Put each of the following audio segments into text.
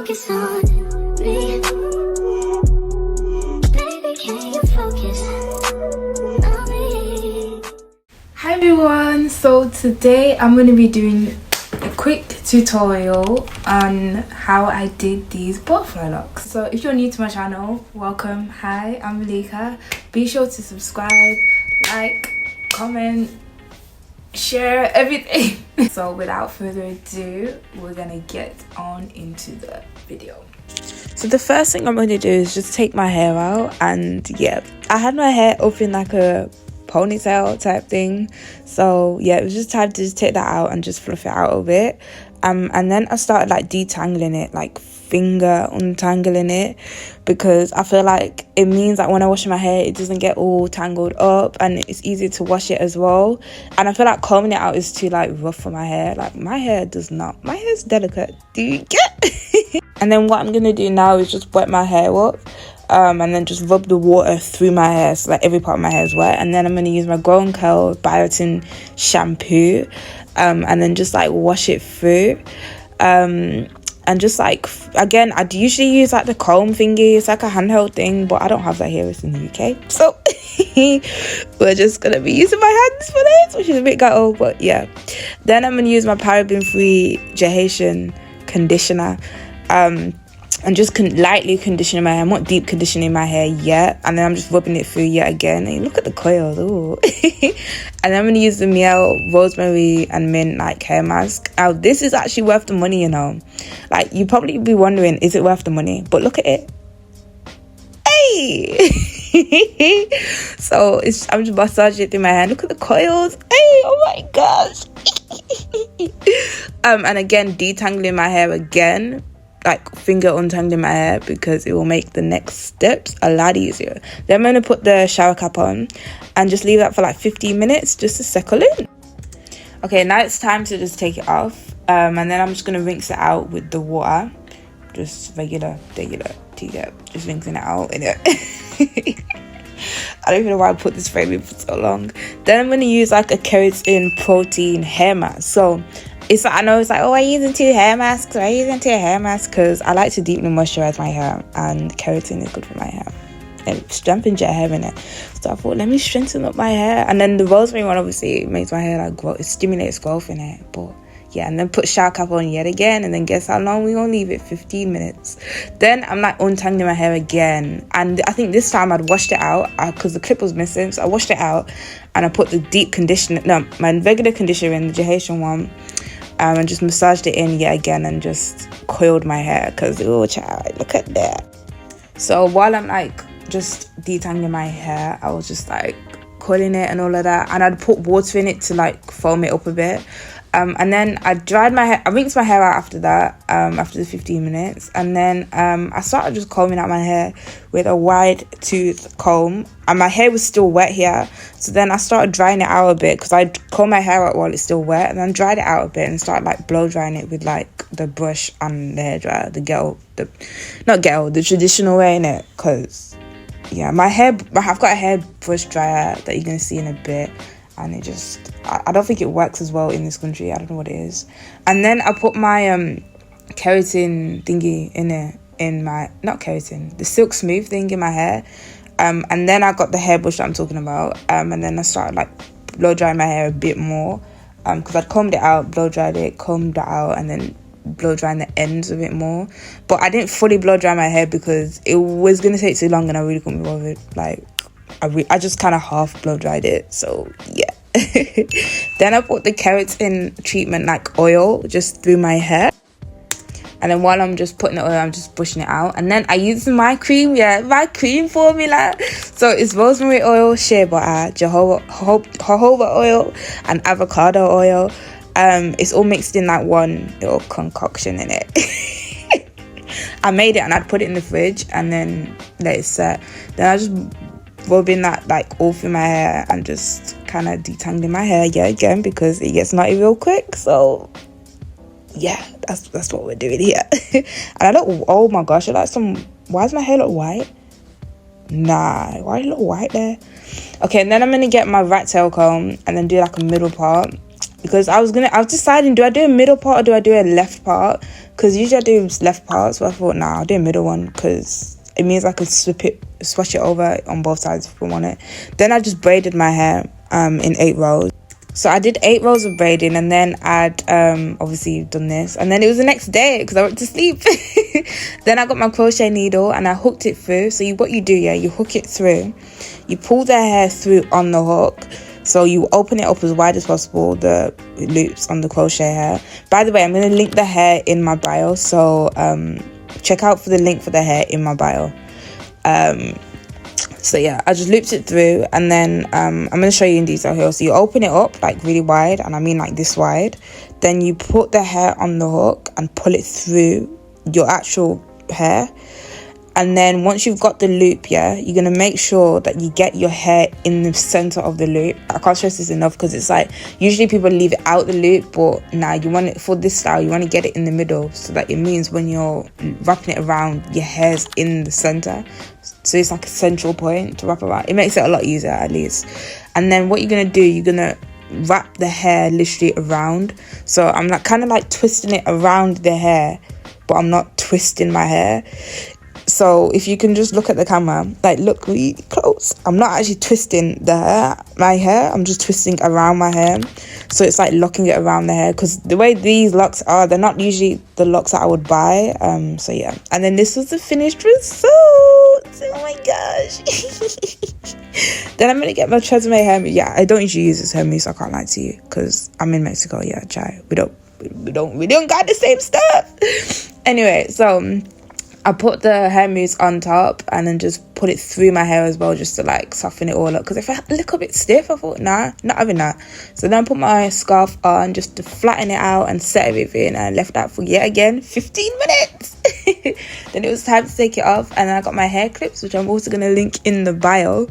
focus on me. Baby, can you focus on me? Hi everyone, so today I'm going to be doing a quick tutorial on how I did these butterfly locks. So if you're new to my channel, welcome. Hi, I'm Malika. Be sure to subscribe, like, comment, share, everything. So without further ado, we're gonna get on into the video. So the first thing I'm going to do is just take my hair out, and yeah, I had my hair up in like a ponytail type thing, so yeah, it was just time to just take that out and just fluff it out a bit. And then I started like detangling it, like finger untangling it, because I feel like it means that when I wash my hair it doesn't get all tangled up and it's easier to wash it as well. And I feel like combing it out is too like rough for my hair. Like my hair is delicate, do you get? And then what I'm gonna do now is just wet my hair up, and then just rub the water through my hair so like every part of my hair is wet. And then I'm gonna use my Grow and Curl biotin shampoo, and then just like wash it through, and just like, again, I'd usually use like the comb thingy. It's like a handheld thing, but I don't have that here, it's in the UK, so we're just gonna be using my hands for this, which is a bit ghetto, but yeah. Then I'm gonna use my paraben free gel conditioner, and just lightly conditioning my hair. I'm not deep conditioning my hair yet, and then I'm just rubbing it through yet again. And look at the coils, ooh. And then I'm gonna use the Miel rosemary and mint like hair mask. Now this is actually worth the money, you know. Like you probably be wondering, is it worth the money? But look at it. Hey. So I'm just massaging it through my hand. Look at the coils. Hey, oh my gosh. And again, detangling my hair again, like finger untangling my hair, because it will make the next steps a lot easier. Then I'm going to put the shower cap on and just leave that for like 15 minutes just to settle in. Okay, now it's time to just take it off, and then I'm just going to rinse it out with the water, just regular just rinsing it out in it. I don't even know why I put this frame in for so long. Then I'm going to use like a keratin protein hair mask. So I know it's like, oh, I'm using two hair masks. Because I like to deeply moisturize my hair, and keratin is good for my hair. It strengthens your hair in it. So I thought, let me strengthen up my hair. And then the rosemary one obviously makes my hair like grow. It stimulates growth in it. But yeah, and then put shower cap on yet again, and then guess how long we're gonna leave it? 15 minutes. Then I'm like untangling my hair again, and I think this time I'd washed it out because the clip was missing. So I washed it out and I put the deep conditioner, my regular conditioner in, the gel one. And just massaged it in yet again and just coiled my hair, because oh child, look at that. So while I'm like just detangling my hair, I was just like coiling it and all of that, and I'd put water in it to like foam it up a bit. And then I dried my hair, I rinsed my hair out after that, after the 15 minutes. And then I started just combing out my hair with a wide tooth comb. And my hair was still wet here. So then I started drying it out a bit, because I comb my hair out while it's still wet. And then dried it out a bit and started like blow drying it with like the brush and the hairdryer, the traditional way, innit? Because yeah, I've got a hair brush dryer that you're going to see in a bit. And it just, I don't think it works as well in this country. I don't know what it is. And then I put my keratin thingy in there, not keratin, the silk smooth thing in my hair. And then I got the hairbrush that I'm talking about. And then I started like blow drying my hair a bit more, because I'd combed it out, blow dried it, combed it out, and then blow drying the ends a bit more. But I didn't fully blow dry my hair because it was going to take too long and I really couldn't be bothered. Like, I just kind of half blow dried it, so yeah. Then I put the keratin treatment like oil just through my hair, and then while I'm just putting the oil, I'm just brushing it out. And then I use my cream, my cream formula. So it's rosemary oil, shea butter, jojoba oil, and avocado oil. It's all mixed in like one little concoction in it. I made it and I'd put it in the fridge and then let it set. Then I just rubbing that like all through my hair and just kind of detangling my hair yet again, because it gets knotty real quick. So yeah, that's what we're doing here. And I look, oh my gosh, why does my hair look white? Nah, why do it look white there? Okay, and then I'm gonna get my rat tail comb and then do like a middle part, because I was deciding, do I do a middle part or do I do a left part? Because usually I do left part, so I thought, nah, I'll do a middle one because it means I could switch it over on both sides if I want it. Then I just braided my hair in 8 rows. So I did 8 rows of braiding, and then I'd obviously done this, and then it was the next day because I went to sleep. Then I got my crochet needle and I hooked it through. So what you do, you hook it through, you pull the hair through on the hook. So you open it up as wide as possible, the loops on the crochet hair. By the way, I'm going to link the hair in my bio, so check out for the link for the hair in my bio. So yeah, I just looped it through, and then I'm going to show you in detail here. So you open it up like really wide, and I mean like this wide. Then you put the hair on the hook and pull it through your actual hair. And then once you've got the loop, you're going to make sure that you get your hair in the center of the loop. I can't stress this enough because it's like, usually people leave it out the loop, but now you want it for this style, you want to get it in the middle, so that it means when you're wrapping it around, your hair's in the center. So it's like a central point to wrap around. It makes it a lot easier, at least. And then what you're going to do, you're going to wrap the hair literally around. So I'm like kind of like twisting it around the hair, but I'm not twisting my hair. So if you can just look at the camera, like look really close, I'm not actually twisting my hair, I'm just twisting around my hair. So it's like locking it around the hair, because the way these locks are, they're not usually the locks that I would buy. So yeah, and then this was the finished result. Oh my gosh. Then I'm gonna get my Tresemme hair mousse. Yeah, I don't usually use this hair mousse, so I can't lie to you, because I'm in Mexico. Yeah, chai, we don't got the same stuff. Anyway, so I put the hair mousse on top and then just put it through my hair as well, just to like soften it all up, because if I felt a little bit stiff, I thought, nah, not having that. So then I put my scarf on just to flatten it out and set everything, and I left that for yet again 15 minutes. Then it was time to take it off, and then I got my hair clips, which I'm also going to link in the bio.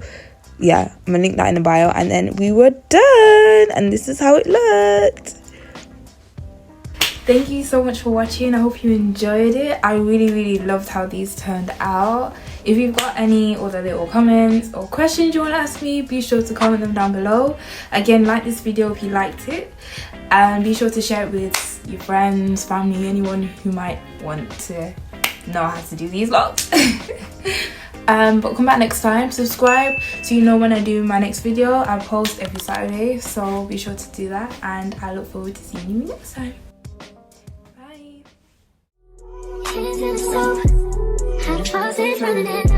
Yeah, I'm going to link that in the bio. And then we were done, and this is how it looked. Thank you so much for watching. I hope you enjoyed it. I really loved how these turned out. If you've got any other little comments or questions you want to ask me, be sure to comment them down below. Again, like this video if you liked it, and be sure to share it with your friends, family, anyone who might want to know how to do these locks. But come back next time, subscribe so you know when I do my next video. I post every Saturday, so be sure to do that, and I look forward to seeing you next time. Hands in the soap, how the faucet running it.